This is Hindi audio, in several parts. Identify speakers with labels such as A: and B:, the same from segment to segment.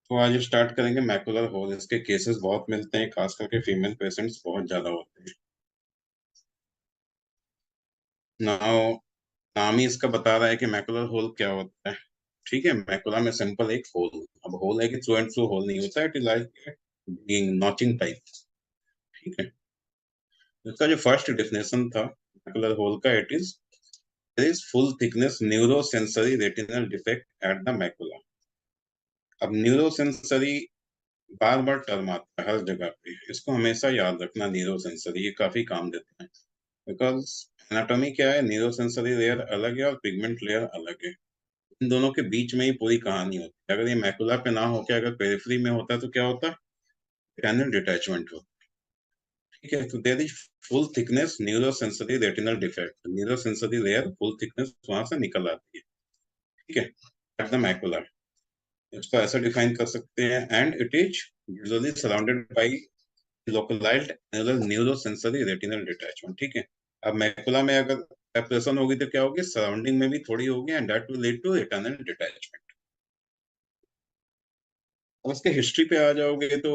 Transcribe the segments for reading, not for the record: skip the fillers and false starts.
A: तो आज स्टार्ट करेंगे मैकुलर होल। इसके केसेस बहुत मिलते हैं, खास करके फीमेल पेशेंट्स बहुत ज्यादा होते हैं। नाउ नाम ही इसका बता रहा है कि मैकुलर होल क्या होता है। ठीक है, मैकुला में सिंपल एक होल। अब होल है कि थ्रू एंड थ्रू होल नहीं होता है, it is like notching type. ठीक है, इसका जो फर्स्ट डेफिनेशन था मैकुलर होल का, it is there is full thickness neurosensory retinal defect at the macula. अब न्यूरोसेंसरी बार बार टर्म आता है हर जगह पे, इसको हमेशा याद रखना। न्यूरो सेंसरी ये काफी काम देता है, बिकॉज एनाटॉमी क्या है, न्यूरो सेंसरी लेयर अलग है और पिगमेंट लेयर अलग है। इन दोनों के बीच में ही पूरी कहानी होती है। अगर ये मैकुला पे ना होके अगर पेरिफेरी में होता तो क्या होता, रेटिनल डिटैचमेंट होता। ठीक है, तो there is full thickness neuro sensory retinal defect, neuro sensory layer full thickness वहां से निकल आती है। ठीक है, एट द मैकुला। इसको ऐसा डिफाइन कर सकते हैं, and it is usually surrounded by localized annular neurosensory retinal detachment. ठीक है, अब मैकुला में अगर सेपरेशन होगी तो क्या होगी, सराउंडिंग में भी थोड़ी होगी, and that will lead to retinal detachment. अब उसके हिस्ट्री पे आ जाओगे तो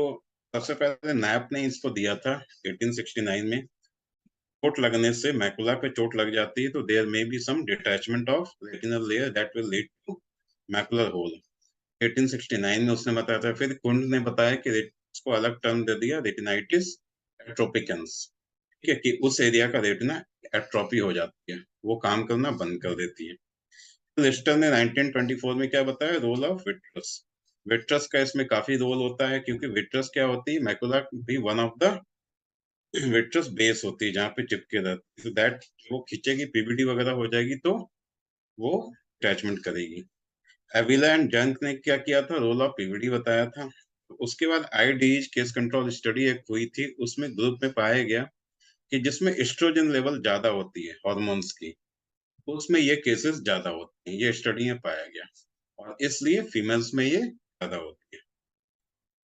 A: सबसे पहले नैप ने इसको दिया था 1869 में। चोट लगने से, मैकुला पे चोट लग जाती है तो there may be some detachment of retinal layer that will lead to macular hole. 1869 में उसने बताया था। फिर कुंड ने बताया कि इसको अलग टर्म दे दिया, रेटिनाइटिस एट्रोपिकेंस। ठीक है, कि उस एरिया का रेटिना एट्रोपी हो जाती है, वो काम करना बंद कर देती है। लिस्टर ने 1924 में क्या बताया, रोल ऑफ विट्रस। विट्रस का इसमें काफी रोल होता है, क्योंकि विट्रस क्या होती है, मैकुला भी one of the vitreous base होती है जहाँ पे चिपके रहती है, दैट वो खींचेगी, पीबीडी वगैरह हो जाएगी तो वो अटैचमेंट करेगी। एविला एंड जंक ने क्या किया था, रोल ऑफ पीवीडी बताया था। उसके बाद आईडीज केस कंट्रोल स्टडी एक हुई थी, उसमें ग्रुप में पाया गया कि जिसमें एस्ट्रोजन लेवल ज्यादा होती है हॉर्मोन्स की, तो उसमें ये केसेस ज्यादा होते हैं, ये स्टडी में पाया गया, और इसलिए फीमेल्स में ये ज्यादा होती है।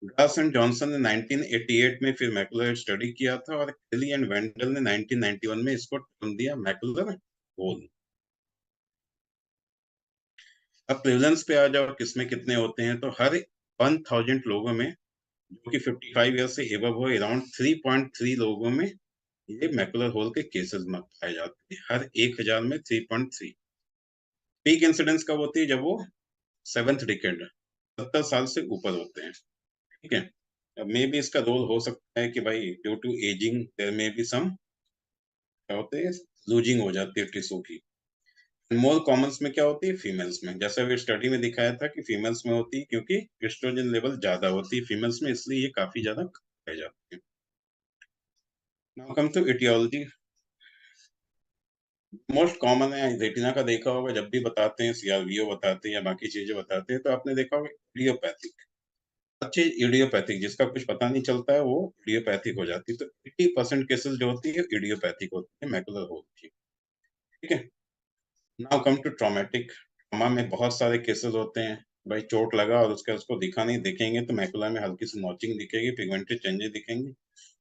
A: ग्रास एंड जॉनसन ने 1988 में फिर मैकुलर स्टडी किया था, और केली एंड वेंडल ने 1991 में इसको टर्म दिया मैकुलर होल। अब प्रेवलेंस पे आ जाओ, किसमें कितने होते हैं, तो हर 1000 लोगों में जो कि 55 ईयर से एबव हो, अराउंड 3.3 लोगों में ये मैकुलर होल के केसेस में पाए जाते हैं, हर 1000 में 3.3। पीक इंसिडेंस कब होती है, जब वो सेवेंथ डिकेड, 70 साल से ऊपर होते हैं। ठीक है, अब मे भी इसका रोल हो सकता है कि भाई due to ageing there may be some, क्या होते हैं, लूजिंग हो जाती है टिश्यू की। मोर कॉमन्स में क्या होती है, फीमेल्स में, जैसा अभी स्टडी में दिखाया था कि फीमेल्स में होती है, क्योंकि एस्ट्रोजन लेवल ज्यादा होती है फीमेल्स में, इसलिए ये काफी ज्यादा पाई जाती है। Now come to aetiology. Most common है, रेटिना का देखा होगा, जब भी बताते हैं सीआरवीओ बताते हैं या बाकी चीजें बताते हैं, तो आपने देखा होगा इडियोपैथिक। अच्छी इडियोपैथिक, जिसका कुछ पता नहीं चलता है वो इडियोपैथिक हो जाती है। तो 80% केसेस जो होती है इडियोपैथिक होती है, मैकुलर होती है। ठीक है, now come to traumatic. Trauma में बहुत सारे केसेस होते हैं। भाई चोट लगा और उसके उसको दिखा नहीं, दिखेंगे तो मैकुला में हल्की सी नॉचिंग दिखेगी, पिगमेंटेड चेंजेस दिखेंगे।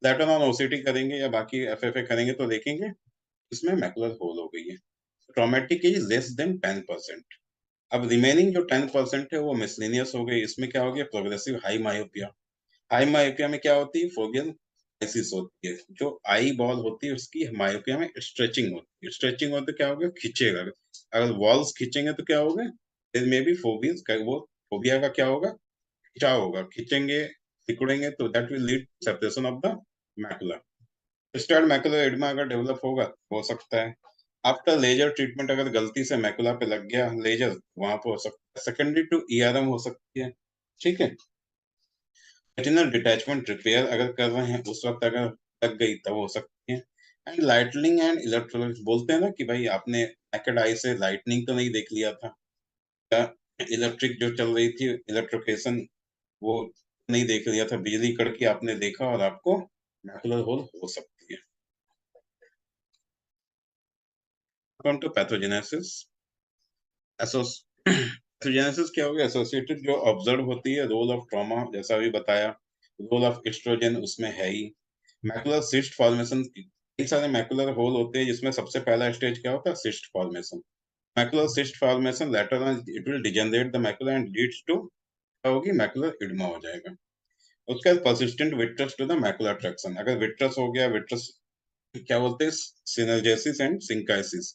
A: लेटर ऑन ओसीटी करेंगे या बाकी एफएफए करेंगे तो देखेंगे इसमें मैकुलर होल हो गई है। Traumatic is less than 10%। अब रिमेनिंग जो 10% है वो मिसलिनियस हो गई। इसमें क्या हो गया, progressive high myopia. High myopia में क्या होती है, फोबियन क्राइसिस होती है। जो आई बॉल होती है उसकी मायोपिया में स्ट्रेचिंग होती है। स्ट्रेचिंग होते क्या होगा, खींचेगा। अगर वॉल्स खींचेंगे तो क्या होगा, देयर मे बी फोबियस, वो फोबिया का क्या होगा, खिंचाव होगा, खींचेंगे सिकुड़ेंगे तो that will lead separation of the macula. Start macular edema अगर डेवलप होगा हो सकता है। आफ्टर लेजर ट्रीटमेंट अगर गलती से मैकुला पे लग गया लेजर, वहां पे हो सकता है। सेकेंडरी टू ईआरएम हो सकती है। ठीक है, रेटिनल डिटैचमेंट रिपेयर अगर कर रहे हैं उस वक्त अगर लग गई तब हो सकती है। एंड लाइटनिंग एंड इलेक्ट्रोलिक्स, बोलते हैं ना कि भाई आपने नेकेड आई से लाइटनिंग तो नहीं देख लिया था, या इलेक्ट्रिक जो चल रही थी इलेक्ट्रिकेशन, वो नहीं देख लिया था, बिजली कड़की आपने देखा और आपको मैकुलर होल हो सकती है। Come to pathogenesis. पैथोजेनेसिस क्या हो गया, एसोसिएटेड जो ऑब्जर्व होती है, रोल ऑफ ट्रॉमा जैसा अभी बताया, रोल ऑफ एस्ट्रोजन उसमें है ही। मैकुलर सिस्ट फॉर्मेशन, कई सारे मैकुलर होल होते हैं जिसमें सबसे पहला स्टेज क्या होता है, cyst formation. Macular cyst formation later on it will degenerate the macula and leads to क्या होगी, मैकुलर इडमा हो जाएगा। उसके बाद persistent vitreous to the macular traction, अगर विट्रस हो गया, विट्रस क्या बोलते हैं, सिनर्जेसिस एंड सिंकाइसिस।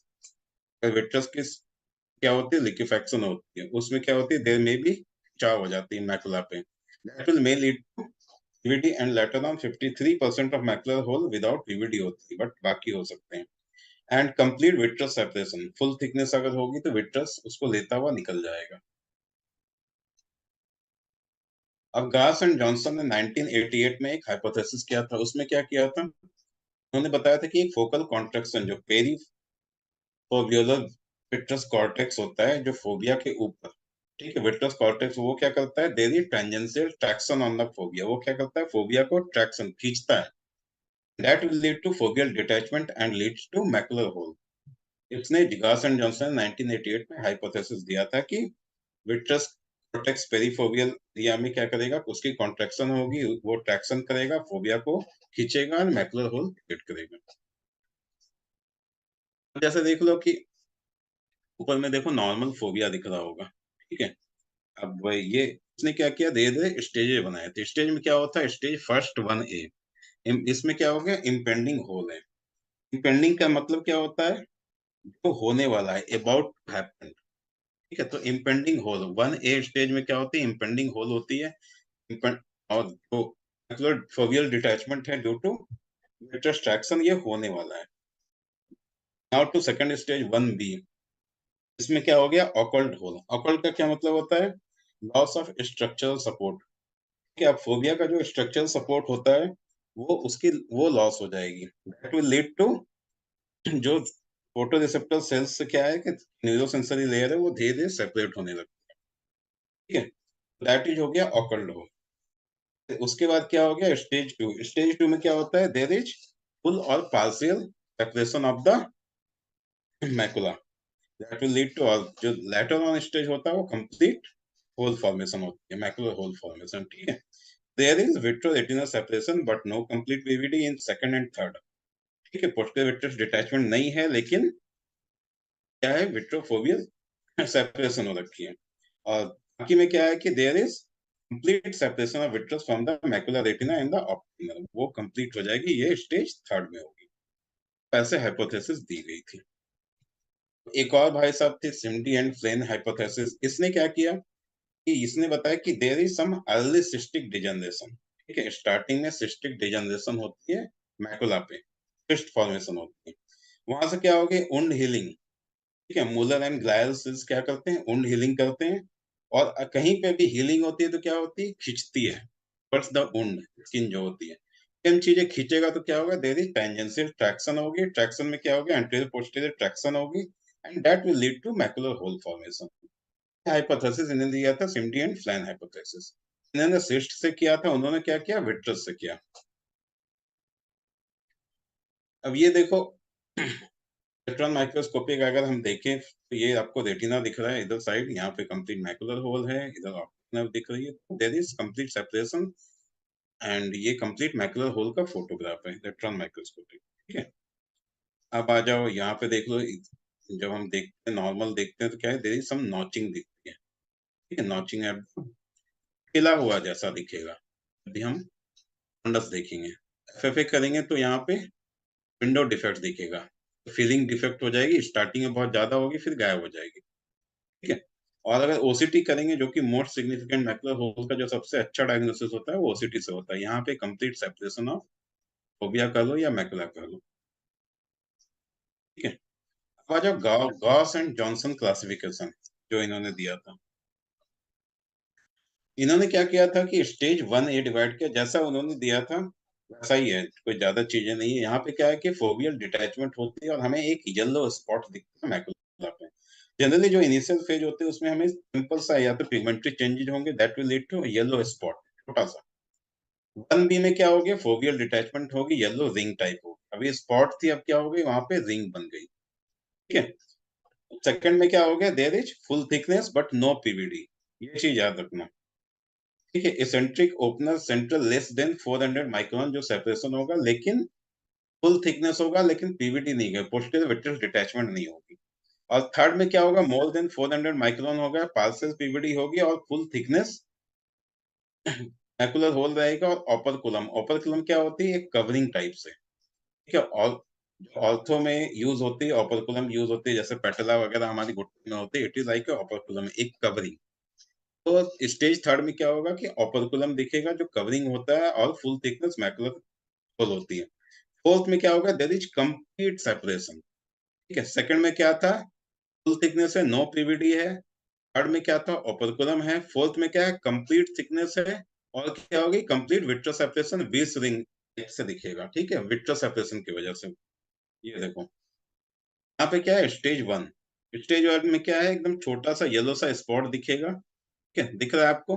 A: अगर विट्रस की क्या होती है, लिक्विफेक्शन होती है, उसमें क्या होती है, देर में भी चाव हो जाती है मैकुला पे, that will may lead to PVD and later on 53% of macular hole without PVD होती है, बट बाकी हो सकते हैं। And complete vitreous separation, full thickness अगर होगी तो विट्रस उसको लेता हुआ निकल जाएगा। अब गास एंड जॉनसन ने 1988 में एक हाइपोथेसिस किया था, उसमें क्या किया था, उन्होंने बताया था कि एक फोकल कॉन्ट्रैक्शन जो पेरीफोबियोलर विट्रस कॉर्टेक्स होता है, जो फोबिया के ऊपर, ठीक है, विट्रस कॉर्टेक्स वो क्या करता है, there is tangential traction on the fovea, वो क्या करता है, फोबिया को ट्रैक्शन खींचता है, that will lead to foveal detachment and leads to macular hole. इसने जिगास एंड जॉनसन 1988 में हाइपोथेसिस दिया था कि विट्रस कॉर्टेक्स पेरीफोबियल एरिया में क्या करेगा, उसकी कॉन्ट्रैक्शन होगी, वो ट्रैक्शन करेगा, फोबिया को खींचेगा और मैकुलर होल क्रिएट करेगा। जैसे देख लो कि ऊपर में देखो नॉर्मल फोबिया दिख रहा होगा, ठीक है। अब ये इसने क्या किया, धीरे धीरे स्टेजेस बनाए थे। स्टेज में क्या होता है, स्टेज फर्स्ट 1A, इसमें क्या हो गया, इम्पेंडिंग होल है। इम्पेंडिंग का मतलब क्या होता है, जो होने वाला है, अबाउट टू हैपन, ठीक है। तो इम्पेंडिंग होल 1A स्टेज में क्या होती है, इम्पेंडिंग होल होती है। और जो मतलब फोबियल डिटैचमेंट है ड्यू टू ट्रैक्शन, ये होने वाला है। Now to second stage 1B, इसमें क्या हो गया, ऑकल्ट होल। ऑकल्ट का क्या मतलब होता है, लॉस ऑफ स्ट्रक्चरल सपोर्ट, कि अब फोबिया का जो स्ट्रक्चरल सपोर्ट होता है वो उसकी वो लॉस हो जाएगी, दैट विल लीड टू जो फोटो रिसेप्टर सेल्स से क्या है कि न्यूरो सेंसरी लेयर है वो धीरे धीरे सेपरेट होने लगती है, ठीक है। दैट इज हो गया ऑकल्ट होल। उसके बाद क्या हो गया, स्टेज 2। स्टेज 2 में क्या होता है, देयर इज फुल और partial separation of the macula, that will lead to, और जो लेटर ऑन स्टेज होता है वो कंप्लीट होल फॉर्मेशन होती है, मैकुलर होल फॉर्मेशन, ठीक है। There is vitreo retinal separation but no complete PVD in second and third, ठीक है। पोस्टीरियर विट्रस डिटैचमेंट नहीं है, लेकिन क्या है, विट्रोफोबियल सेपरेशन हो रखी है। और बाकी में क्या है कि there is complete separation of vitreous from the macular retina and the optic nerve, वो कंप्लीट हो जाएगी, ये स्टेज थर्ड में होगी। ऐसे हाइपोथेसिस दी गई थी। एक और भाई साहब थे सिम्डी एंड फ्लेन हाइपोथेसिस। इसने क्या किया कि इसने बताया कि there is some early cystic degeneration, ठीक है। स्टार्टिंग में सिस्टिक डिजनरेशन होती है मैकुला पे, सिस्ट फॉर्मेशन होती है, वहां से क्या होगी, वुंड हीलिंग, ठीक है। मूलर एंड ग्लायल सेल्स क्या करते हैं, वुंड हीलिंग करते हैं। और कहीं पे भी हीलिंग होती है तो क्या होती है, खींचती है, बट्स द वुंड स्किन जो होती है, इन चीजें खींचेगा तो क्या होगा, देयर इज टेंजेंशियल ट्रैक्शन होगी, ट्रैक्शन में क्या होगा, एंटीरियर पोस्टीरियर ट्रैक्शन होगी, and that will lead to macular hole formation. Hypothesis इन्हें दिया था, सिम्डी एंड फ्लैन हाइपोथेसिस। इन्होंने सिस्ट से किया था, उन्होंने क्या किया, विट्रस से किया। अब ये देखो इलेक्ट्रॉन माइक्रोस्कोपी का अगर हम देखें तो ये आपको रेटिना दिख रहा है इधर साइड, यहाँ पे कंप्लीट मैकुलर होल है, इधर ऑप्टिक नर्व दिख रही है, there is complete separation, and ये कंप्लीट मैकुलर होल का फोटोग्राफ है इलेक्ट्रॉन माइक्रोस्कोपी, ठीक है। अब आ जाओ यहाँ पे देख लो, जब हम देखते हैं नॉर्मल देखते हैं तो क्या है, देयर इज सम नॉचिंग दिखती है, ठीक है। नॉचिंग है, खिला हुआ जैसा दिखेगा। अभी हम फंडस देखेंगे, एफएफए करेंगे तो यहाँ पे विंडो डिफेक्ट दिखेगा, फीलिंग डिफेक्ट हो जाएगी, स्टार्टिंग में बहुत ज्यादा होगी फिर गायब हो जाएगी, ठीक है। और अगर ओसीटी करेंगे, जो कि मोस्ट सिग्निफिकेंट मैकुलर होल का जो सबसे अच्छा डायग्नोसिस होता है वो ओसीटी से होता है, यहाँ पे कंप्लीट सेपरेशन ऑफ फोबिया कर लो या मैकुला कर लो, ठीक है। अब आ जाओ गॉस एंड जॉनसन क्लासिफिकेशन जो इन्होंने दिया था। इन्होंने क्या किया था कि स्टेज 1A डिवाइड किया, जैसा उन्होंने दिया था वैसा ही है, कोई ज्यादा चीजें नहीं है। यहाँ पे क्या है कि फोबियल डिटैचमेंट होती है और हमें एक येलो स्पॉट दिखता है मैकुला पे। जनरली जो इनिशियल फेज होते हैं उसमें हमें सिंपल सा या तो पिगमेंटरी चेंजेस होंगे, that will lead to yellow spot, छोटा सा। 1B में क्या हो गया, फोबियल डिटैचमेंट होगी, येलो रिंग टाइप होगी, अभी स्पॉट थी अब क्या हो गई, वहां पे रिंग बन गई, ठीक है। सेकंड में क्या हो गया, there is full thickness but no PVD, ये चीज याद रखना, ठीक है। Eccentric opener central less than 400 micron जो सेपरेशन होगा, लेकिन फुल थिकनेस होगा, लेकिन पीवीडी नहीं है, पोस्टीरियर विट्रस डिटैचमेंट नहीं होगी। और थर्ड में क्या होगा, मोर देन 400 माइक्रोन होगा, पार्शियल पीवीडी होगी और फुल थिकनेस मैकुलर होल रहेगा और ओपर्कुलम, ओपर्कुलम क्या होती है? एक कवरिंग टाइप से, ठीक है। और ऑर्थो में यूज होती है, ओपर्कुलम यूज होती है, जैसे पेटला वगैरह हमारी घुटने में होती है, इट इज लाइक ओपर्कुलम, एक कवरिंग। तो स्टेज थर्ड में क्या होगा कि ओपर्कुलम दिखेगा जो कवरिंग होता है, और फुल थिकनेस मैकुलर होल होती है। फोर्थ में क्या होगा? देयर इज कंप्लीट सेपरेशन, ठीक है। सेकंड में क्या था? फुल थिकनेस है, नो पीवीडी है। थर्ड में क्या था? ओपर्कुलम है। फोर्थ में क्या है? कंप्लीट थिकनेस है। और क्या होगी? कंप्लीट विट्रो सेपरेशन, बीस रिंग से दिखेगा, ठीक है, विट्रो सेपरेशन की वजह से। ये देखो यहाँ पे क्या है? Stage one. स्टेज वन में क्या है? एकदम छोटा सा येलो सा स्पॉट दिखेगा, ठीक है, दिख रहा है आपको।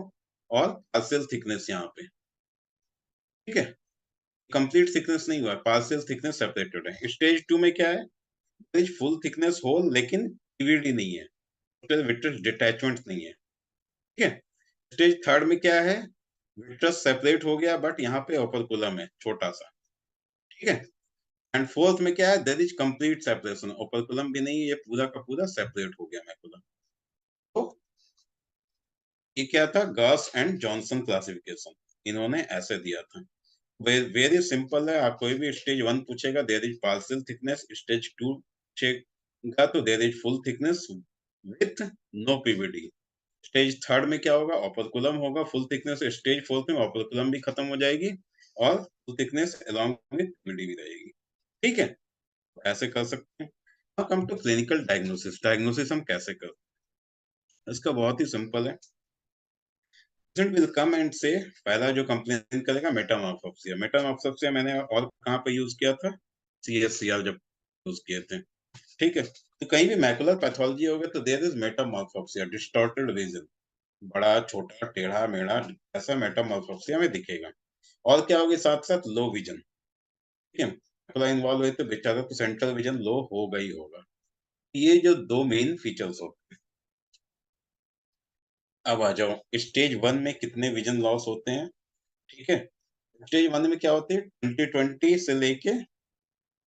A: और पार्शियल थिकनेस यहाँ पे, ठीक है। कंप्लीट थिकनेस नहीं हुआ, पार्शियल थिकनेस सेपरेटेड है। स्टेज टू में क्या है? फुल थिकनेस होल, लेकिन पीवीडी नहीं है, विट्रस डिटैचमेंट नहीं है, ठीक है। स्टेज थर्ड में क्या है? विट्रस सेपरेट हो गया, बट यहाँ पे ओपर्कुलम है छोटा सा, ठीक है। एंड फोर्थ में क्या है? देयर इज कंप्लीट सेपरेशन, ओपर्कुलम भी नहीं है, ये पूरा का पूरा सेपरेट हो गया मैकुलम। तो ये क्या था? गॉस एंड जॉनसन क्लासिफिकेशन, इन्होंने ऐसे दिया था। वेरी सिंपल है। आप कोई भी स्टेज वन पूछेगा, there is partial thickness. Stage two पूछेगा तो there is full thickness with no PVD. Stage third में क्या होगा? ओपर्कुलम होगा, फुल थिकनेस। स्टेज फोर्थ में ओपर्कुलम भी खत्म हो जाएगी, और full thickness along with PVD भी रहेगी, ठीक है। ऐसे कर सकते हैं। अब come to clinical diagnosis. Diagnosis हम कैसे करते हैं? इसका बहुत ही सिंपल है। Patient will come and say, पहला जो कंप्लेन करेगा मेटामॉर्फोसिया। मेटामॉर्फोसिया मैंने और कहाँ पे यूज किया था? सीएससीआर जब यूज किए थे, ठीक है। तो कहीं भी मैकुलर पैथोलॉजी होगा तो देयर इज मेटामॉर्फोसिया, डिस्टॉर्टेड विजन, बड़ा छोटा टेढ़ा मेढ़ा, ऐसा मेटामॉर्फोसिया में दिखेगा। और क्या होगी? साथ साथ लो विजन, ठीक है। मैकुला इन्वॉल्व है तो बेचारा तो सेंट्रल विजन लो होगा ही होगा। ये जो दो मेन फीचर्स होते हैं। अब आ जाओ, स्टेज वन में कितने विजन लॉस होते हैं, ठीक है। स्टेज वन में क्या होती है? 20/20 से लेके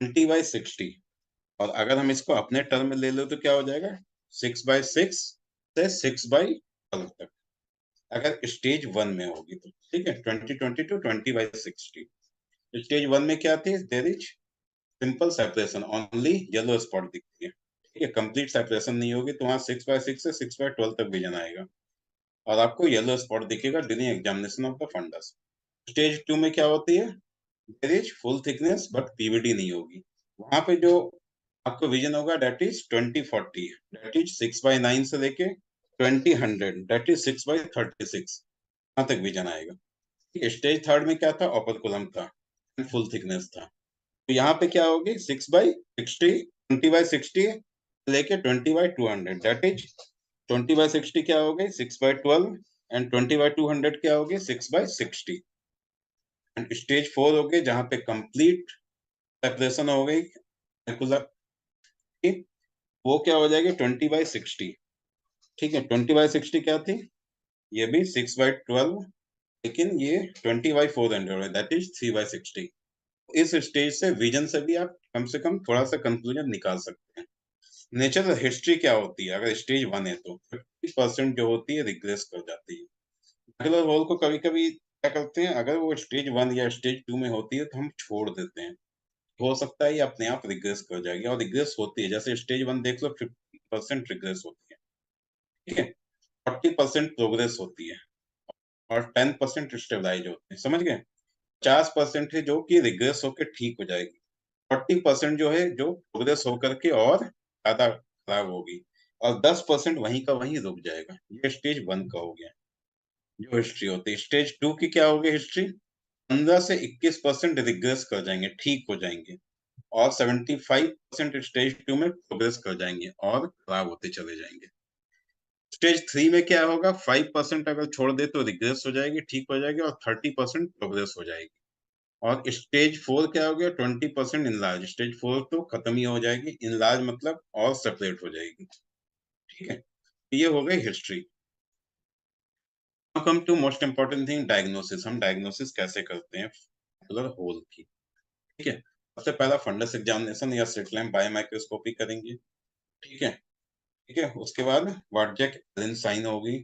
A: 20/60। और अगर हम इसको अपने टर्म में ले लो तो क्या हो जाएगा? 6/6 से 6/12 तक, अगर स्टेज वन में होगी तो, ठीक है। 20/20 टू 20/60। स्टेज वन में क्या थी? There is simple separation, only yellow spot दिखती है, ठीक है। कंप्लीट सेपरेशन नहीं होगी, तो वहां 6/6 से 6/12 तक विजन आएगा, और आपको येलो स्पॉट दिखेगा during examination of the fundus. Stage two में क्या होती है? There is full thickness but PVD नहीं होगी। वहां पे जो आपको विजन होगा डेट इज 20/40, डेट इज 6/9 से लेके 20/100, डेट इज 6/36, वहां तक विजन आएगा, ठीक है। स्टेज थर्ड में क्या था? ओपर्कुलम था, फुल थिकनेस था। तो यहाँ पे क्या होगी? 6/60, 20/60 लेके 20/200, दैट इज 20/60 क्या हो गई? 6/12। एंड 20/200 क्या हो गई? 6/60। एंड स्टेज फोर हो गई, जहां पे कंप्लीट सेपरेशन हो गई मैकुलर की, वो क्या हो जाएगी? 20/60, ठीक है। 20/60 क्या थी? ये भी 6/12, लेकिन ये 20/400 है, दैट इज 3/60। इस स्टेज से विजन से भी आप कम से कम थोड़ा सा कंक्लूजन निकाल सकते हैं। नेचुरल हिस्ट्री क्या होती है? अगर स्टेज वन है तो 50% जो होती है रिग्रेस कर जाती है। मैकुलर होल को कभी कभी क्या करते हैं, अगर वो स्टेज वन या स्टेज टू में होती है तो हम छोड़ देते हैं, हो सकता है ये अपने आप रिग्रेस कर जाएगी, और रिग्रेस होती है। जैसे स्टेज वन देख लो, 50% रिग्रेस होती है, ठीक है। 40% प्रोग्रेस होती है, और 10% स्टेबलाइज होते हैं, समझ गए। 50% है जो कि रिग्रेस होकर ठीक हो जाएगी, 40% जो है जो प्रोग्रेस होकर के और ज्यादा खराब होगी, और 10% वहीं का वहीं रुक जाएगा। ये स्टेज वन का हो गया जो हिस्ट्री होती है। स्टेज टू की क्या होगी हिस्ट्री? 15 से 21% रिग्रेस कर जाएंगे, ठीक हो जाएंगे, और 75% स्टेज टू में प्रोग्रेस कर जाएंगे और खराब होते चले जाएंगे। स्टेज थ्री में क्या होगा? 5% अगर छोड़ दे तो रिग्रेस हो जाएगी, ठीक हो जाएगी, और 30% प्रोग्रेस हो जाएगी। और स्टेज फोर क्या हो गया? 20% इनलार्ज। स्टेज फोर तो खत्म ही हो जाएगी, इनलार्ज मतलब और सेपरेट हो जाएगी, ठीक है। ये हो गई history. Come to most important thing, diagnosis. हम डायग्नोसिस कैसे करते हैं मैकुलर होल की, ठीक है। सबसे पहला फंडस एग्जामिनेशन या स्लिट लैम्प बायोमाइक्रोस्कोपी करेंगे, ठीक है। ठीक है, उसके बाद वार्डजेक साइन होगी,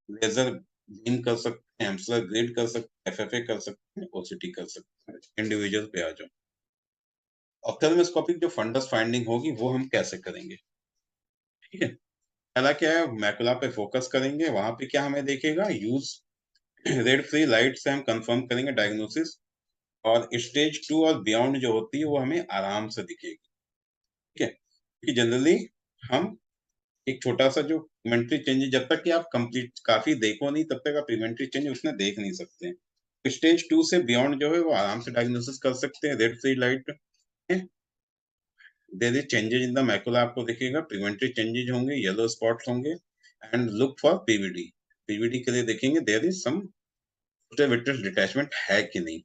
A: लेजर बीम कर सकते हैं, एम्सलर ग्रिड कर सकते हैं, एफएफए कर सकते हैं, ओसीटी कर सकते हैं। इंडिविजुअल पे आ जाओ। ऑप्थेल्मोस्कोपिक जो फंडस फाइंडिंग होगी वो हम कैसे करेंगे? ठीक है, पहला क्या है, मैकुला पे फोकस करेंगे, वहां पे क्या हमें देखेगा, यूज रेड फ्री लाइट से हम कंफर्म करेंगे डायग्नोसिस, और स्टेज 2 और बियॉन्ड जो होती है वो हमें आराम से दिखेगी। ठीक है, क्योंकि जनरली हम एक छोटा सा जो पिगमेंटरी चेंज, जब तक कि आप कंप्लीट काफी देखो नहीं तब तक आप पिगमेंटरी चेंज उसमें देख नहीं सकते हैं। स्टेज 2 से बियॉन्ड जो है वो आराम से डायग्नोसिस कर सकते हैं रेड फ्री लाइट में। There is changes in the macula आपको दिखेगा, पिगमेंटरी चेंजेस होंगे, येलो स्पॉट्स होंगे, and look for PVD. PVD के लिए देखेंगे there is some vitreous detachment है कि नहीं।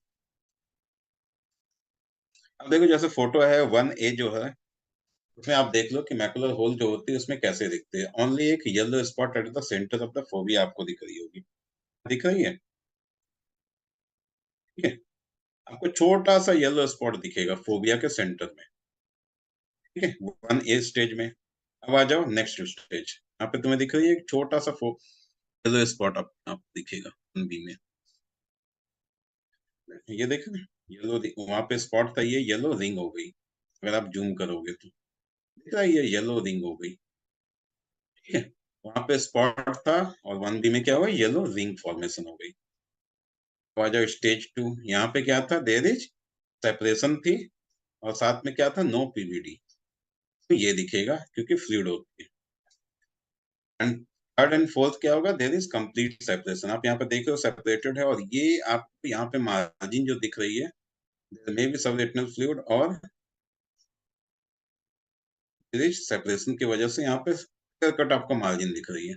A: अब देखो जैसे फोटो है 1A जो है, उसमें आप देख लो कि मैकुलर होल जो होती है उसमें कैसे दिखते हैं। ओनली एक yellow spot at the centre of the fovea आपको दिख रही होगी, दिख रही है? ठीक है, आपको छोटा सा येलो स्पॉट दिखेगा फोबिया के सेंटर में। ठीक है, 1A स्टेज में। अब आ जाओ नेक्स्ट स्टेज, यहाँ पे तुम्हें दिख रही है एक छोटा सा येलो स्पॉट आप दिखेगा 1B में। ये देखो, येलो वहां पे स्पॉट था, ये येलो रिंग हो गई। अगर आप जूम करोगे तो दिख रहा है ये येलो रिंग हो गई। ठीक है, वहां पे स्पॉट था और 1B में क्या हुआ, येलो रिंग फॉर्मेशन हो गई। तो आ जाओ स्टेज 2, यहाँ पे क्या था, देयर इज सेपरेशन थी, और साथ में क्या था, नो पीवीडी। तो ये दिखेगा क्योंकि फ्लूइड होती है। एंड थर्ड एंड फोर्थ क्या होगा, देयर इज कंप्लीट सेपरेशन। आप यहाँ पे देख रहे हो सेपरेटेड है, और ये आपको यहाँ पे मार्जिन जो दिख रही है, there may be subretinal fluid, और सेपरेशन की वजह से यहाँ पे क्लियर कट आपको मार्जिन दिख रही है।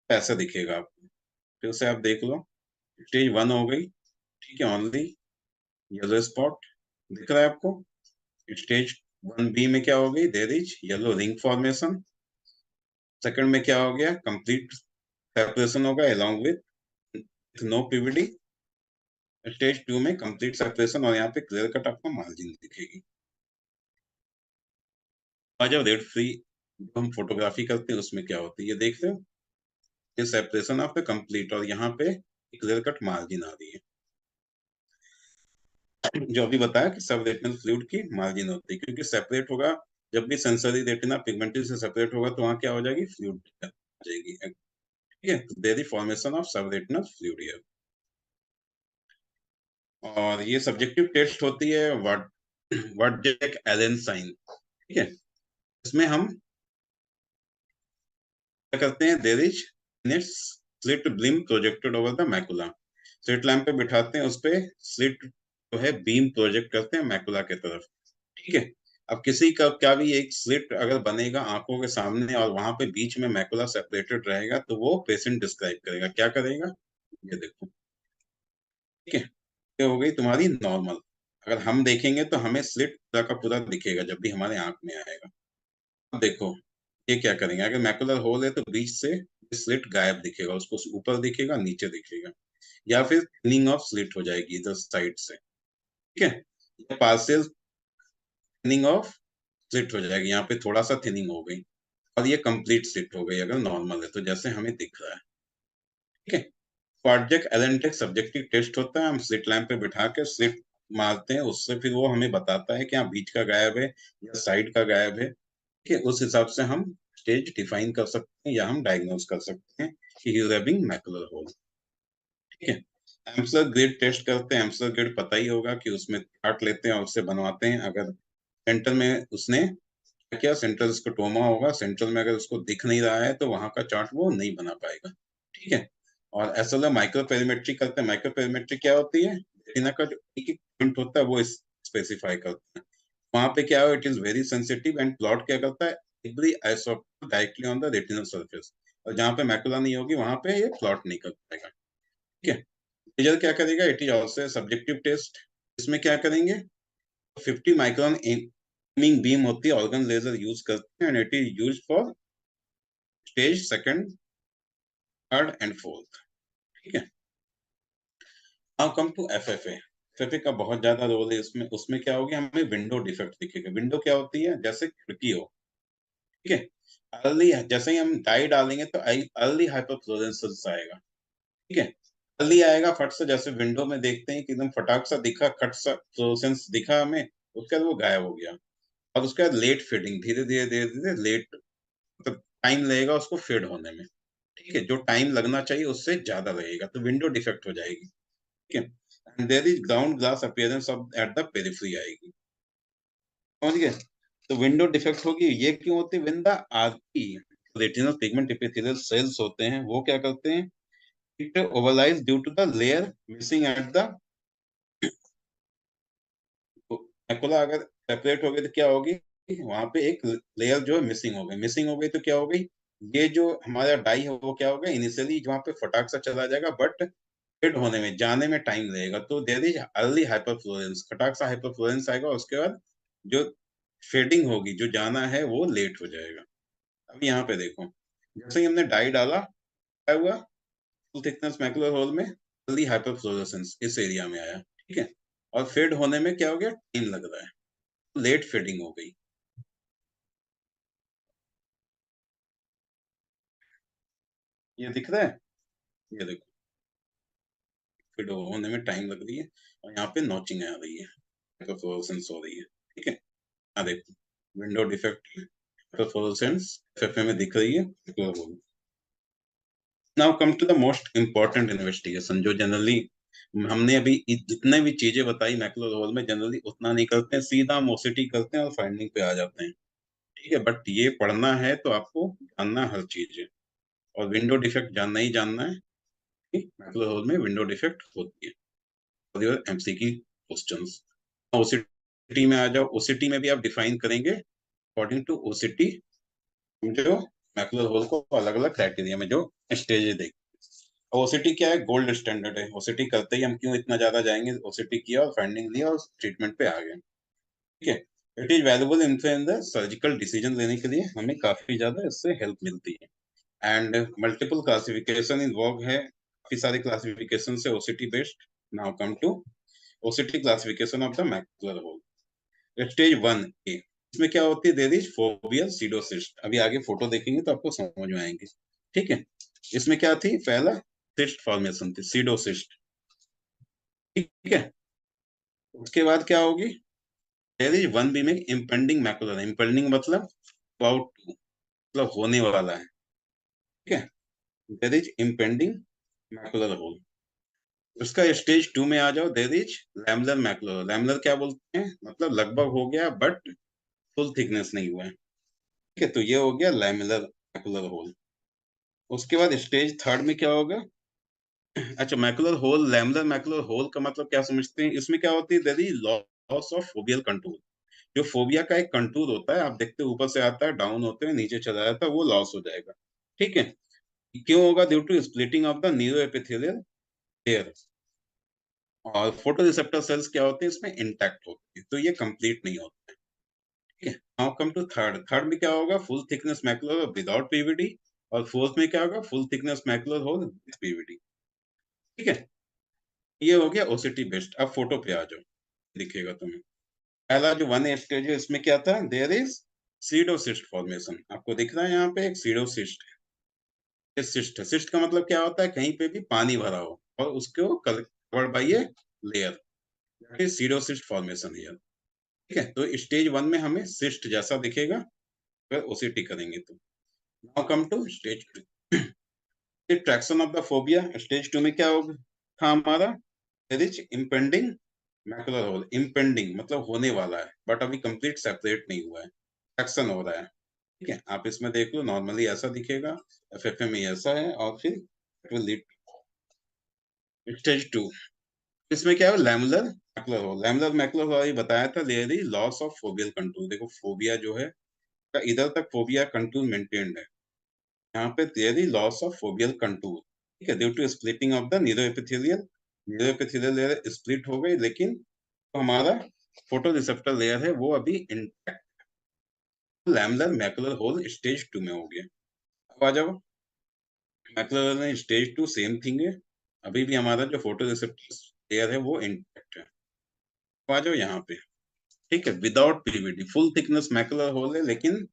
A: ऐसा दिखेगा आपको। फिर से आप देख लो, स्टेज 1 हो गई। ठीक है, ओनली येलो स्पॉट दिख रहा है आपको। स्टेज 1B में क्या हो गई, there is yellow ring formation. Second में क्या हो गया, कंप्लीट सेपरेशन होगा along with no PVD. Stage 2 में कंप्लीट सेपरेशन, और यहाँ पे क्लियर कट आपको मार्जिन दिखेगी। आ जाओ रेड फ्री, जो हम फोटोग्राफी करते हैं उसमें क्या होती है, ये देख रहे हो, ये सेपरेशन आपका कंप्लीट, और यहाँ पे क्लियर कट मार्जिन आ रही है। जो अभी बताया कि सब रेटिनल फ्लूइड की मार्जिन होती है, क्योंकि सेपरेट होगा, जब भी सेंसरी रेटिना पिगमेंटरी से सेपरेट होगा तो वहां क्या हो जाएगी, फ्लूइड आ जाएगी। ठीक है, देयर इज फॉर्मेशन ऑफ सब रेटिनल फ्लूइड हियर। और ये सब्जेक्टिव टेस्ट होती है व्हाट वर्डजेक एलन साइन। ठीक है, इसमें हम क्या करते हैं, there is nets slit beam projected over the macula. Slit lamp पे बिठाते हैं, उस पे स्लिट जो है बीम प्रोजेक्ट करते हैं मैकुला के तरफ। ठीक है, अब किसी का क्या भी एक स्लिट अगर बनेगा आंखों के सामने, और वहां पे बीच में मैकुला सेपरेटेड रहेगा, तो वो पेशेंट डिस्क्राइब करेगा, क्या करेगा, ये देखो। ठीक है, ये हो गई तुम्हारी नॉर्मल। अगर हम देखेंगे तो हमें स्लिट पूरा का पूरा दिखेगा जब भी हमारे आंख में आएगा। अब देखो, ये क्या करेंगे, अगर मैकुलर होल है तो बीच से स्लिट गायब दिखेगा, उसको ऊपर दिखेगा, नीचे दिखेगा, या फिर थिनिंग ऑफ स्लिट हो जाएगी इधर साइड से। ठीक है, या पार्शियल थिनिंग ऑफ स्लिट हो जाएगी, यहाँ पे थोड़ा सा थिनिंग हो गई, और ये कंप्लीट स्लिट हो गई अगर नॉर्मल है तो, जैसे हमें दिख रहा है। ठीक है, क्वाड्रिक एलेंटेक सब्जेक्टिव टेस्ट होता है, हम स्लिट लैम्प पे बिठा के स्लिट मारते हैं, उससे फिर वो हमें बताता है कि हाँ बीच का गायब है या साइड का गायब है। ठीक है, उस हिसाब से हम स्टेज डिफाइन कर सकते हैं, या हम डायग्नोज कर सकते हैं कि he is having macular hole. ठीक है, एम्सलर ग्रिड टेस्ट करते हैं। एम्सलर ग्रिड पता ही होगा कि उसमें चार्ट लेते हैं और उससे बनवाते हैं। अगर सेंटर में उसने क्या, सेंट्रल स्कोटोमा होगा, सेंट्रल में अगर उसको दिख नहीं रहा है तो वहां का चार्ट वो नहीं बना पाएगा। ठीक है, और एसएलआर माइक्रो पेरीमेट्री करते हैं। माइक्रो पेरीमेट्री क्या होती है, रेटिना का जो एक एक पॉइंट होता है वो स्पेसिफाई करते हैं। वहां पे क्या हो, it is very sensitive, and plot क्या करता है, every isotope directly on the retinal surface, और जहां पे मैकुला नहीं होगी वहां पे ये प्लॉट नहीं कर पाएगा। ठीक है, मेजर क्या करेगा, it is also subjective test. इसमें क्या करेंगे, 50 माइक्रोन एमिंग बीम होती है, ऑर्गन लेजर यूज करते हैं, and it is use for stage second, third and fourth. ठीक है, नाउ कम टू एफएफए। एफएफए का बहुत ज्यादा रोल है इसमें। उसमें क्या होगा, हमें विंडो डिफेक्ट दिखेगा। विंडो क्या होती है, जैसे खिड़की हो। ठीक है, अर्ली जैसे ही हम डाई डालेंगे तो अर्ली हाइपरफ्लोरेसेंस आएगा। ठीक है। जल्दी आएगा फट से, जैसे विंडो में देखते हैं कि एकदम फटाक सा दिखा, खट सा फ्लोरेसेंस दिखा हमें, उसके बाद वो गायब हो गया। और उसके बाद लेट फेडिंग, धीरे धीरे धीरे धीरे लेट, मतलब टाइम लगेगा उसको फेड होने में। ठीक है, जो टाइम लगना चाहिए उससे ज्यादा लगेगा, तो विंडो डिफेक्ट हो जाएगी। ठीक है। And there is ground glass appearance of at the periphery आएगी। समझ गए? तो विंडो डिफेक्ट होगी, ये क्यों होती है? When the RP retinal pigment epithelial cells होते हैं, वो क्या करते हैं, it overlies due to the layer missing at the macula. अगर सेपरेट हो गई तो क्या होगी, वहां पे एक लेयर जो है मिसिंग हो गई। मिसिंग हो गई तो क्या हो गई, ये जो हमारा डाई है वो क्या होगा, इनिशियली वहां पे फटाक सा चला जाएगा, बट फेड होने में, जाने में टाइम लगेगा। तो देयर इज अर्ली हाइपरफ्लोरेंस, फटाक सा हाइपरफ्लोरेंस आएगा, उसके बाद जो फेडिंग होगी, जो जाना है वो लेट हो जाएगा। अब यहाँ पे देखो, जैसे ही हमने डाई डाला, क्या हुआ, फुल थिकनेस मैकुलर होल में जल्दी हाइपरफ्लोरेसेंस इस एरिया में आया। ठीक है। और फेड होने में क्या हो गया, टाइम लग रहा है, लेट फेडिंग हो गई। ये दिख रहा है, ये देखो, फेड होने में टाइम लग रही है, और यहाँ पे नॉचिंग आ रही है, हाइपरफ्लोरेसेंस हो रही है। ठीक है। यहाँ देखो, विंडो डिफेक्ट, हाइपरफ्लोरेसेंस एफएफए में दिख रही है। Now come to the most important investigation, जो जनरली हमने अभी जितने भी चीजें बताई मैकुलर होल में, जनरली उतना नहीं करते हैं, सीधा हम ओसीटी करते हैं और फाइंडिंग पे आ जाते हैं। ठीक है, बट ये पढ़ना है तो आपको जानना हर चीज है, और विंडो डिफेक्ट जानना ही जानना है कि मैकुलर होल में विंडो डिफेक्ट होती है। और योर एमसीक्यू क्वेश्चंस, ओसीटी में आ जाओ। ओसीटी में भी आप डिफाइन करेंगे अकॉर्डिंग टू ओसीटी, जो मैकुलर होल को अलग अलग क्राइटेरिया में जो स्टेज देख। ओसीटी क्या है, गोल्ड स्टैंडर्ड है। ओसीटी करते ही हम क्यों इतना ज्यादा जाएंगे, ओसीटी किया और फाइंडिंग लिया और ट्रीटमेंट पे आ गए। ठीक है। It is valuable in the surgical decision लेने के लिए, हमें काफी ज्यादा इससे हेल्प मिलती है। एंड मल्टीपल क्लासिफिकेशन इन्वॉल्व है, काफी सारे क्लासिफिकेशन से OCT based. Now come to OCT classification of the macular hole. Stage 1 A, इसमें क्या होती है, देयर इज फोबियल सीडोसिस्ट। अभी आगे फोटो देखेंगे तो आपको समझ में आएंगे। ठीक है। इसमें क्या थी, पहला सिस्ट फॉर्मेशन थी, सीडोसिस्ट। ठीक है। उसके बाद क्या होगी, देयर इज वन बी में इम्पेंडिंग मैकुलर, इम्पेंडिंग मतलब अबाउट टू, मतलब होने वाला है। ठीक है। There is impending macular hole. उसका स्टेज 2 में आ जाओ, there is lamellar macular. Lamellar क्या बोलते हैं, मतलब लगभग हो गया बट फुल थिकनेस नहीं हुआ है। ठीक है, तो ये हो गया लैमलर मैकुलर होल। उसके बाद स्टेज 3 में क्या होगा, अच्छा, macular hole, lamellar macular hole का मतलब क्या समझते हैं, इसमें क्या होती है, there is loss of foveal control. जो फोबिया का एक कंटूर होता है, आप देखते हो ऊपर से आता है, डाउन होते हुए नीचे चला जाता है, वो लॉस हो जाएगा। ठीक है। क्यों होगा, due to splitting of the neuro epithelial layer. और फोटो रिसेप्टर सेल्स क्या होते हैं इसमें, इंटैक्ट होते हैं, तो ये कंप्लीट नहीं होता है। ठीक है। Now come to third. Third में क्या होगा, full thickness macular without PVD. और फोर्थ में क्या होगा, full thickness macular hole with PVD. ठीक है। ये हो गया ओसीटी बेस्ड। अब फोटो पे आ जाओ, दिखेगा तुम्हें। पहला जो 1 स्टेज है, इसमें क्या था, देयर इज सीडोसिस्ट फॉर्मेशन। आपको दिख रहा है यहाँ पे एक सीडोसिस्ट है। सिस्ट है, सिस्ट का मतलब क्या होता है, कहीं पे भी पानी भरा हो और उसको covered by a layer, सीडोसिस्ट formation है। ठीक है। तो स्टेज 1 में हमें सिस्ट जैसा दिखेगा, अगर ओसीटी करेंगे तो। Now come to stage 2, traction of the fovea. Stage 2 में क्या होगा, था हमारा, there is impending macular hole. Impending मतलब होने वाला है, बट अभी कंप्लीट सेपरेट नहीं हुआ है, ट्रैक्शन हो रहा है। ठीक है, आप इसमें देख लो, नॉर्मली ऐसा दिखेगा, एफएफए में ऐसा है, और फिर इट विल लीड स्टेज 2। इसमें क्या है, lamellar macular hole. Lamellar macular hole ये बताया था, there is loss of foveal control. देखो फोबिया जो है, इधर तक फोबिया कंट्रोल मेंटेन्ड है, यहाँ पे there is loss of foveal control. ठीक है, due to splitting of the neuro epithelial, neuro epithelial layer split हो गई, लेकिन तो हमारा फोटो रिसेप्टर लेयर है वो अभी इंटैक्ट। लैमुलर मैकुलर होल स्टेज 2 में हो गया। अब आ जाओ, मैकुलर में स्टेज 2 सेम थिंग है, अभी भी हमारा जो फोटो रिसेप्टर लेयर है वो इंटैक्ट है। अब आ जाओ यहाँ पे। ठीक है, without PVD, full thickness macular hole है, लेकिन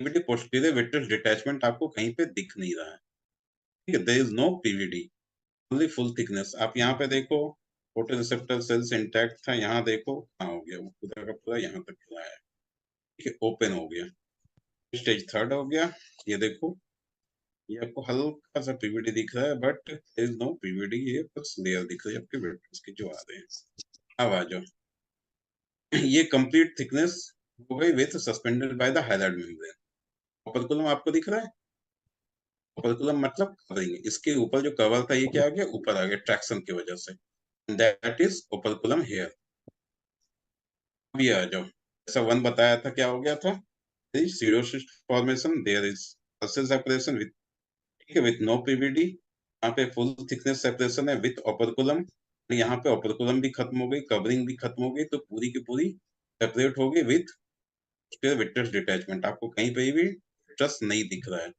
A: पीवीडी पोस्टीरियर विट्रेस डिटैचमेंट आपको कहीं पे दिख नहीं रहा है। ठीक है, there is no PVD. Only full thickness. आप यहाँ पे देखो, फोटो रिसेप्टर सेल्स इंटैक्ट था, यहाँ देखो कहाँ हो गया, वो पूरा का पूरा यहाँ तक खुला है। ठीक है, ओपन हो गया। स्टेज थर्ड हो गया। ये देखो, ये आपको हल्का सा पीवीडी दिख रहा है, बट इज नो पीवीडी, ये बस लेयर दिख रही है आपके विट्रोस की जो आ रहे हैं। अब आ जाओ, ये कंप्लीट थिकनेस हो गई with suspended by the hyaloid membrane. Operculum आपको दिख रहा है, ओपर्कुलम मतलब कवरिंग, इसके ऊपर जो कवर था ये क्या आ गया, ऊपर आ गया ट्रैक्शन की वजह से, दैट इज ओपर्कुलम हेयर। अब ये आ जाओ, जैसा वन बताया था क्या हो गया था, cirrhosis formation, there is partial separation with, ठीक है, विथ नो पीवीडी। यहाँ पे फुल थिकनेस सेपरेशन है विथ ओपर्कुलम, यहाँ पे ओपर्कुलम भी खत्म हो गई, कवरिंग भी खत्म हो गई, तो पूरी की पूरी सेपरेट हो गई विथ विट्रस डिटैचमेंट। आपको कहीं पे भी विट्रस नहीं दिख रहा है।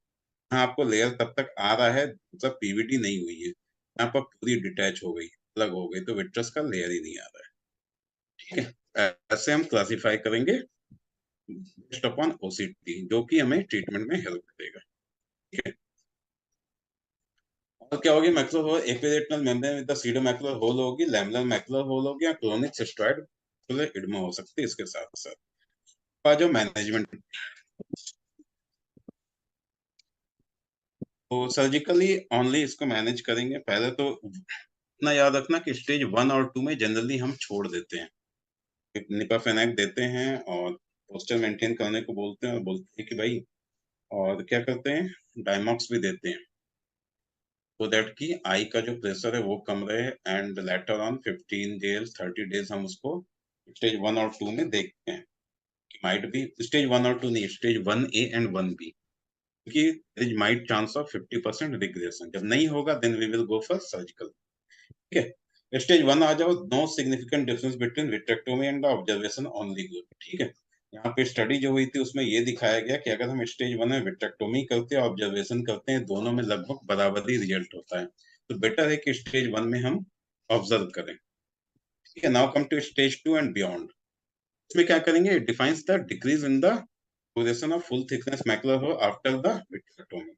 A: हाँ, आपको लेयर तब तक आ रहा है जब पीवीडी नहीं हुई है, यहाँ पर पूरी डिटैच हो गई, अलग हो गई, तो विट्रस का लेयर ही नहीं आ रहा है। ठीक है, ऐसे हम क्लासिफाई करेंगे बेस्ड अपॉन ओसीटी, जो कि हमें ट्रीटमेंट में हेल्प करेगा। ठीक है, और क्या होगी, macular hole, epiretinal membrane with the pseudo macular hole होगी, लैमेलर मैक्युलर होल होगी, या क्रोनिक सिस्टोइड एडिमा हो सकती है इसके साथ साथ। जो मैनेजमेंट, तो सर्जिकली ओनली इसको मैनेज करेंगे। पहले तो इतना याद रखना कि स्टेज 1 और 2 में जनरली हम छोड़ देते हैं, निपाफेनाक देते हैं और पोस्टर मेंटेन करने को बोलते हैं, और बोलते हैं कि भाई, और क्या करते हैं, डायमॉक्स भी देते हैं, तो दैट कि आई का जो प्रेशर है वो कम रहे, and later on 15 days 30 days हम उसको स्टेज 1 और 2 में देखते हैं। माइट बी स्टेज 1 और 2 नहीं, स्टेज 1A एंड 1B, क्योंकि माइट चांस ऑफ 50% रिग्रेशन, जब नहीं होगा then we will go for surgical. ठीक है, स्टेज 1 आ जाओ, no significant difference between vitrectomy and observation only group. ठीक है, यहाँ पे स्टडी जो हुई थी उसमें ये दिखाया गया कि अगर हम स्टेज 1 में विट्रेक्टोमी करते हैं, ऑब्जर्वेशन करते हैं, दोनों में लगभग बराबर ही रिजल्ट होता है, तो बेटर है कि स्टेज 1 में हम ऑब्जर्व करें। ठीक है, now come to stage 2 and beyond. इसमें क्या करेंगे, it defines the decrease in the progression of full thickness macular hole after the vitrectomy.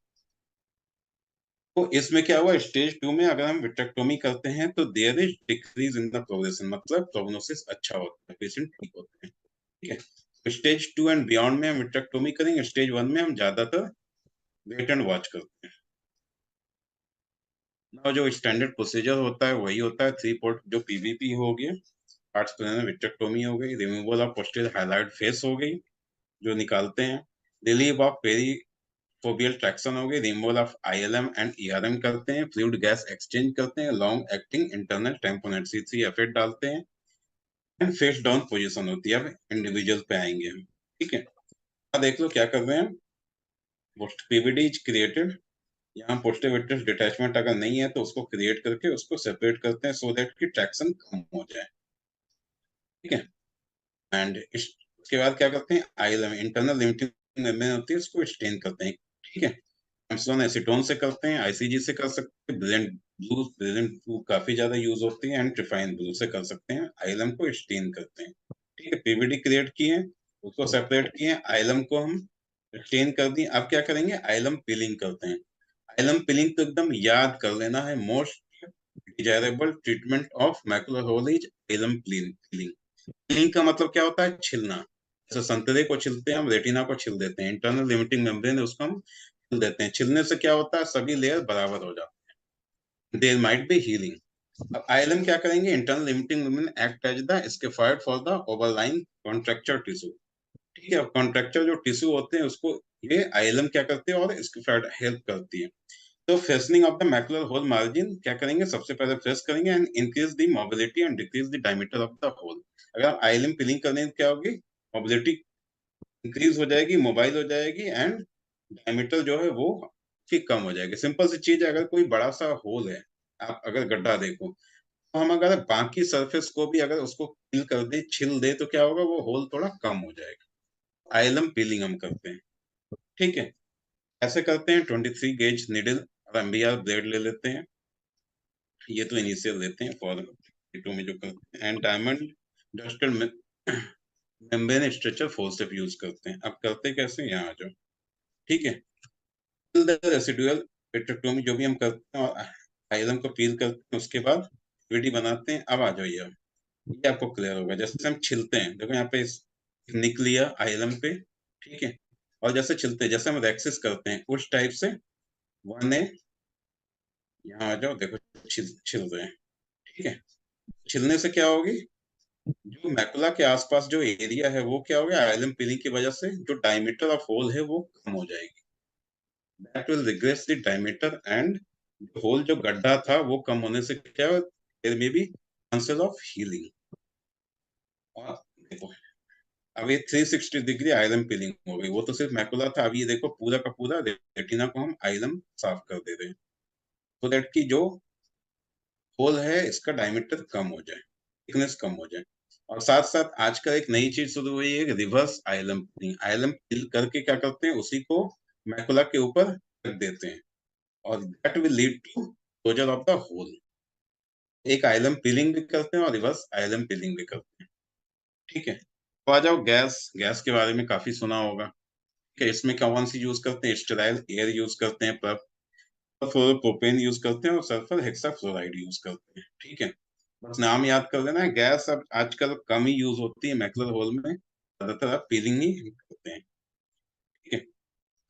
A: तो इसमें क्या हुआ, स्टेज 2 में अगर हम विट्रेक्टोमी करते हैं तो there is decrease in the progression, मतलब प्रोग्नोसिस अच्छा होता है, पेशेंट ठीक होते हैं। ठीक है, स्टेज 2 एंड बियॉन्ड में हम विट्रेक्टोमी करेंगे, स्टेज 1 में हम ज्यादातर वेट एंड वॉच करते हैं। और जो स्टैंडर्ड प्रोसीजर होता है वही होता है, 3 पोर्ट जो पीवीपी हो गया, आर्ट्स प्लानर विट्रेक्टोमी हो गई, removal of posterior highlight face हो गई जो निकालते हैं, रिलीव ऑफ पेरी फोबियल ट्रैक्शन हो गई, रिमूवल ऑफ आईएलएम एंड ईआरएम करते हैं, फ्लूइड गैस एक्सचेंज करते हैं, long acting internal tamponade C3F8 डालते हैं, एंड फेस डाउन पोजीशन होती है। अब इंडिविजुअल पे आएंगे हम। ठीक है, अब देख लो क्या कर रहे हैं, पोस्ट पीवीडी इज क्रिएटेड, यहाँ पोस्टर विट्रेस डिटैचमेंट अगर नहीं है तो उसको क्रिएट करके उसको सेपरेट करते हैं सो दैट कि ट्रैक्शन कम हो जाए। ठीक है, एंड इसके बाद क्या करते हैं, आईएलएम इंटरनल लिमिटिंग मेम्ब्रेन होती है, उसको स्टेन करते हैं। ठीक है, एम्सोन एसीटोन से करते हैं, आईसीजी से कर सकते हैं, ब्रिलियंट ब्लू काफी ज्यादा यूज होती है, एंड ट्रिफाइन ब्लू से कर सकते हैं, आइलम को स्टेन करते हैं। ठीक है, पीवीडी क्रिएट किए, उसको सेपरेट किए, आइलम को हम स्टेन कर दिए। अब क्या करेंगे, आइलम पीलिंग करते हैं। आइलम पीलिंग तो एकदम याद कर लेना है, most desirable treatment of macular hole is ILM peeling. Peeling का मतलब क्या होता है, छिलना, जैसे संतरे को छिलते हैं हम, रेटिना को छिल देते हैं, इंटरनल लिमिटिंग मेम्ब्रेन है उसको हम छिल देते हैं। छिलने से क्या होता है, सभी लेयर बराबर हो जाते हैं, देयर माइट बी हीलिंग। अब आईएलएम क्या करेंगे, internal limiting membrane act as the scaffold for the overlying contracture tissue. ठीक है, अब कॉन्ट्रैक्चर जो टिश्यू होते हैं उसको ये आईएलएम क्या करते हैं और स्कैफोल्ड हेल्प करती है। तो fastening of the macular hole margin क्या करेंगे, सबसे पहले फेस करेंगे and increase the mobility and decrease the diameter of the hole. अगर आईएलएम फिलिंग करने से क्या होगी, मोबिलिटी इंक्रीज हो जाएगी, मोबाइल हो जाएगी, एंड डायमीटर जो है वो ठीक कम हो जाएगी। सिंपल सी चीज है, अगर कोई बड़ा सा होल है, आप अगर गड्ढा देखो, तो हम अगर बाकी सरफेस को भी अगर उसको फिल कर दे, छिल दे, तो क्या होगा, वो होल थोड़ा कम हो जाएगा। आइलम पीलिंग हम करते हैं। ठीक है, ऐसे करते हैं, 23 गेज निडल और एमबीआर ब्लेड ले लेते हैं, ये तो इनिशियल लेते हैं फॉर टू में जो करते हैं, and diamond dusted membrane stretcher forcep use करते हैं। अब करते कैसे, यहाँ आ जाओ। ठीक है, रेसिडुअल विट्रेक्टोमी जो भी हम करते हैं, और आइलम को पील करते हैं, उसके बाद पीवीडी बनाते हैं। अब आ जाइए, ये आपको क्लियर होगा। जैसे हम छिलते हैं, देखो यहाँ पे निक लिया आइलम पे, ठीक है, और जैसे छिलते हैं, जैसे हम रैक्सिस करते हैं उस टाइप से वन है। यहाँ आ जाओ, देखो छिल छिल रहे हैं, ठीक है। छिलने से क्या होगी, जो मैकुला के आसपास जो एरिया है वो क्या हो गया, आइलम पीलिंग की वजह से जो डायमीटर ऑफ होल है वो कम हो जाएगी। That will regress the diameter, and hole जो गड्ढा था वो कम होने से क्या, there may be chances of healing. और देखो, अब ये 360 डिग्री आइलम पीलिंग हो गई, वो तो सिर्फ मैकुला था। अब ये देखो पूरा का पूरा रेटिना को हम आइलम साफ कर दे रहे हैं, so दैट की जो होल है इसका डायमीटर कम हो जाए, थिकनेस कम हो जाए। और साथ साथ आजकल एक नई चीज शुरू हुई है, रिवर्स आइलम पीलिंग। आइलम पील करके क्या करते हैं, उसी को मैकुला के ऊपर रख देते हैं, और that will lead to closure of the hole. एक आइलम पीलिंग भी करते हैं और रिवर्स आइलम पीलिंग भी करते हैं, ठीक है। तो आ जाओ, गैस गैस के बारे में काफी सुना होगा कि इसमें कौन सी यूज करते हैं, स्टेराइल एयर यूज करते हैं, प्रोपेन यूज करते हैं, और सल्फर हेक्साफ्लोराइड यूज करते हैं, ठीक है। बस नाम याद कर लेना है। गैस अब आजकल कम ही यूज होती है मैकुलर होल में, ज्यादातर आप पीलिंग ही करते हैं, ठीक है।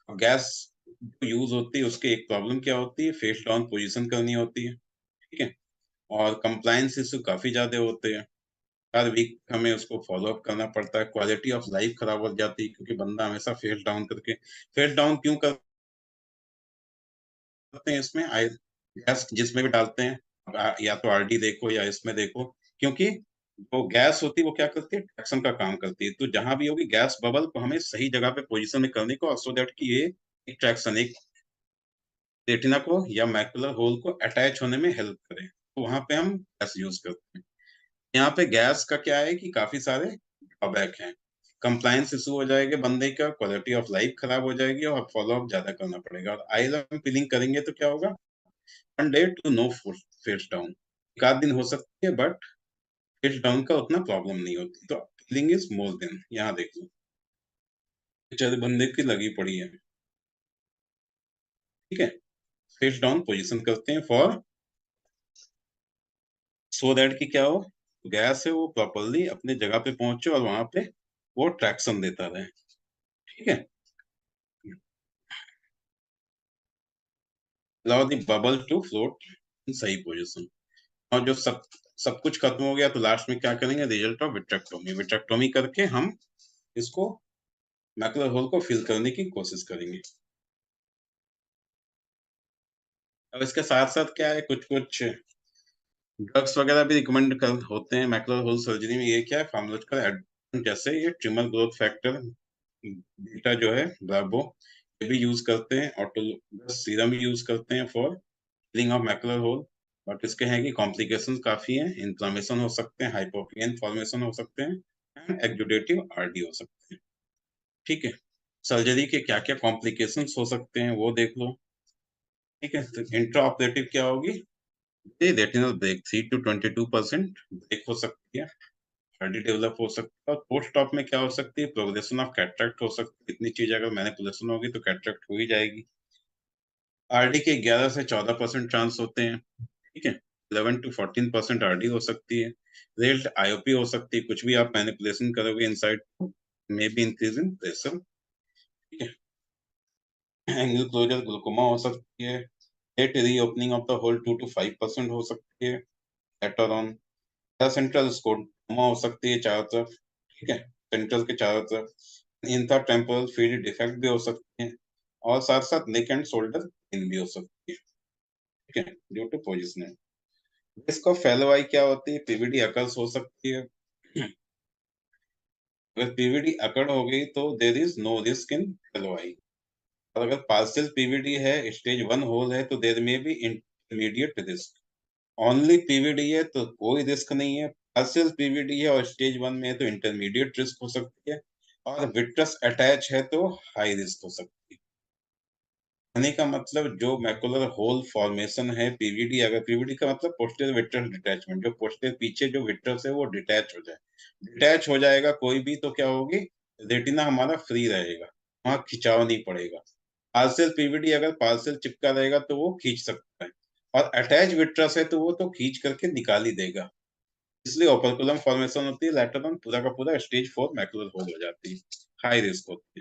A: और गैस जो यूज होती है उसके एक प्रॉब्लम क्या होती है, फेस डाउन पोजीशन करनी होती है, ठीक है। और कंप्लायंस इशू काफी ज्यादा होते हैं, हर वीक हमें उसको फॉलो अप करना पड़ता है। क्वालिटी ऑफ लाइफ खराब हो जाती है, क्योंकि बंदा हमेशा फेस डाउन करके, फेस डाउन क्यों करते हैं इसमें, आई गैस जिसमें भी डालते हैं, या तो आरडी देखो या इसमें देखो, क्योंकि जो गैस होती है वो क्या करती है, ट्रैक्शन का काम करती है। तो जहां भी होगी गैस बबल को हमें सही जगह पे पोजीशन में करने को, सो दैट कि ये एक ट्रैक्शन, एक रेटिना को या मैकुलर होल को अटैच होने में हेल्प करे, तो वहां पे हम गैस यूज करते हैं। यहाँ पे गैस का क्या है कि काफी सारे ड्रॉबैक हैं। कंप्लायंस इशू हो जाएगा बंदे का, क्वालिटी ऑफ लाइफ खराब हो जाएगी, और फॉलो अप ज्यादा करना पड़ेगा। और आइलम पीलिंग करेंगे तो क्या होगा, 1 day to no face down, एक आध दिन हो सकती है, बट फेस डाउन का उतना प्रॉब्लम नहीं होती। तो फीलिंग इज मोर देन, यहाँ देख लो बेचारे बंदे की लगी पड़ी है, ठीक है। फेस डाउन पोजीशन करते हैं फॉर, सो दैट कि क्या हो, गैस है वो प्रॉपरली अपने जगह पे पहुंचे और वहां पे वो ट्रैक्शन देता रहे, ठीक है। allow the bubble to float in सही पोजीशन। और जो सब कुछ खत्म हो गया तो लास्ट में क्या करेंगे, रिजल्ट ऑफ विट्रेक्टोमी, विट्रेक्टोमी करके हम इसको मैकुलर होल को फिल करने की कोशिश करेंगे। अब इसके साथ साथ क्या है, कुछ कुछ ड्रग्स वगैरह भी रिकमेंड कर होते हैं मैकुलर होल सर्जरी में। ये क्या है, फार्माकोलॉजिकल एडवांस, जैसे ये ट्यूमर ग्रोथ फैक्टर बीटा जो है ब्रावो, ये भी यूज करते हैं। ऑटोलॉगस सीरम यूज करते हैं for healing of macular hole. But इसके हैं कि कॉम्प्लिकेशंस काफी हैं, इन्फ्लेमेशन हो सकते हैं, हाइपोपियन फॉर्मेशन हो सकते हैं, एंड एक्जुडेटिव आरडी हो सकते हैं, ठीक है। सर्जरी के क्या क्या कॉम्प्लिकेशंस हो सकते हैं वो देख लो, ठीक है। तो इंट्रा ऑपरेटिव क्या होगी, ये रेटिनल ब्रेक 3 to 22% ब्रेक हो सकती है, हड्डी डेवलप हो सकता है। और पोस्ट ऑप में क्या हो सकती है, प्रोग्रेशन ऑफ कैटरेक्ट हो सकती है। इतनी चीज अगर मैनिपुलेशन होगी तो कैटरेक्ट हो ही जाएगी। आरडी के 11 से 14% चांस होते हैं, ठीक है। 11 to 14% आरडी हो सकती है। रेल्ड आईओपी हो सकती है, कुछ भी आप मैनिपुलेशन करोगे inside, may be increase in pressure, ठीक है। एंगल क्लोजर ग्लूकोमा हो सकती है। Late reopening of the hole 2 to 5% हो सकती है। लेटर ऑन सेंट्रल स्कोमा हो सकती है चारों तरफ, ठीक है, सेंट्रल के चारों तरफ। इंथा टेम्पोरल फीड डिफेक्ट भी हो सकते हैं, और साथ साथ नेक एंड शोल्डर पेन भी हो सकती है, ठीक है, due to positioning. Risk of fellow eye क्या होती है, पीवीडी अकर्स हो सकती है। अगर पीवीडी अकड़ हो गई तो there is no risk in fellow eye. और अगर पार्शियल पीवीडी है, स्टेज 1 होल है, तो देर में भी इंटरमीडिएट रिस्क। ओनली पीवीडी है तो कोई रिस्क नहीं है, पार्शियल पीवीडी है और स्टेज 1 में है तो इंटरमीडिएट रिस्क हो सकती है, और विट्रस अटैच है तो हाई रिस्क हो सकती है। कहने का मतलब जो मैकुलर होल फॉर्मेशन है पीवीडी, अगर पीवीडी का मतलब पोस्टीरियर विट्रस डिटैचमेंट, जो पोस्टीरियर पीछे जो विट्रस है वो डिटैच हो जाए, डिटैच हो जाएगा कोई भी तो क्या होगी, रेटिना हमारा फ्री रहेगा, वहां खिंचाव नहीं पड़ेगा। पार्शियल पीवीडी अगर पार्शियल चिपका रहेगा तो वो खींच सकता है। और अटैच विट्रस है तो वो तो खींच करके निकाल ही देगा। इसलिए ओपर्कुलम फॉर्मेशन होती है, लेटर ऑन पूरा का पूरा स्टेज 4 मैकुलर होल हो जाती है, हाई रिस्क होती है।